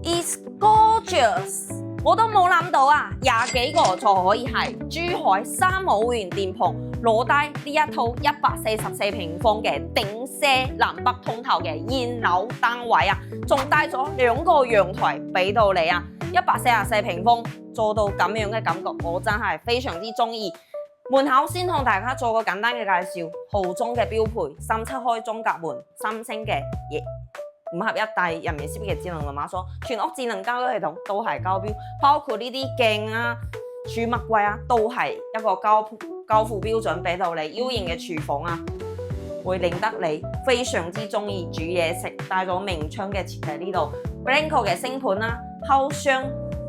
is gorgeous。我都冇諗到啊，20幾個就可以係珠海三無園店鋪攞低呢一套144平方嘅頂奢南北通透嘅現樓單位啊，仲帶咗2個陽台俾到你啊，144平方做到咁樣嘅感覺，我真係非常之中意。門口先同大家做個簡單嘅介紹，豪中嘅標配，3七開中隔門，3星嘅5合一大人面識別嘅智能密碼鎖，全屋智能家居系統都係交標，包括呢啲鏡啊、儲物櫃啊，都係一個交付標準俾到你。U 型嘅廚房啊，會令得你非常之中意煮嘢食，帶咗明窗嘅設計呢度 ，Blanco 嘅星盤啦，後箱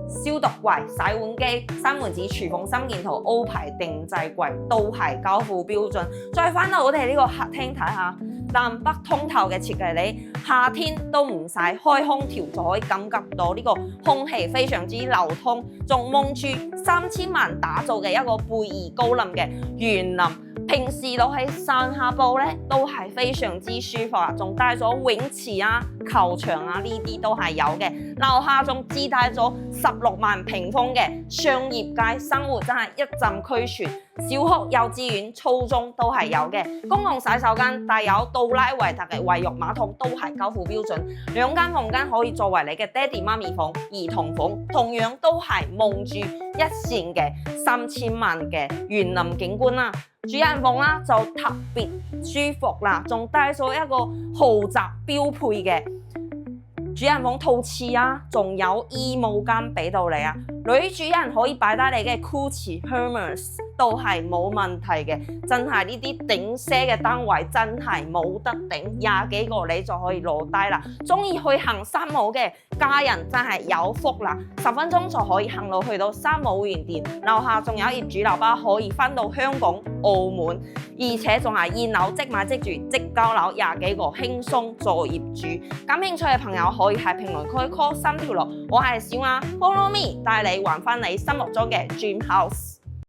消毒櫃、洗碗機、三門子廚房三件套 O 牌定制櫃都係交付標準。再翻到我哋呢個客廳睇下。南北通透嘅設計，你夏天都唔使開空調就可以感覺到呢個空氣非常之流通，仲蒙住3000萬打造嘅一個貝爾高林嘅園林，平時攞喺上下鋪咧都係非常之舒服啊，仲帶咗泳池啊、球場啊呢啲都係有嘅，樓下仲自帶咗16萬平方嘅商業街，生活真係一陣俱全。小學、幼稚園、初中都係有嘅，公共洗手間帶有杜拉維特嘅衛浴馬桶都係交付標準，2間房間可以作為你嘅爹哋媽咪房、兒童房，同樣都係蒙住一線嘅3000萬嘅園林景觀啦。主人房啦就特別舒服啦，仲帶咗一個豪宅標配嘅主人房套廁啊，仲有衣帽間俾到你啊。女主人可以擺低你嘅 Gucci、Hermes 都係冇問題嘅，真係呢啲頂奢嘅單位真係冇得頂，20幾個你就可以攞低啦。中意去行三無嘅家人真係有福啦，10分鐘就可以行路去到三無園店，樓下仲有業主樓巴可以返到香港、澳門，而且仲係現樓即買即住即交樓，20幾個輕鬆做業主。感興趣嘅朋友可以喺評論區 call 3條路，我係小雅 Follow me 帶你還返你心目中嘅 Dream House。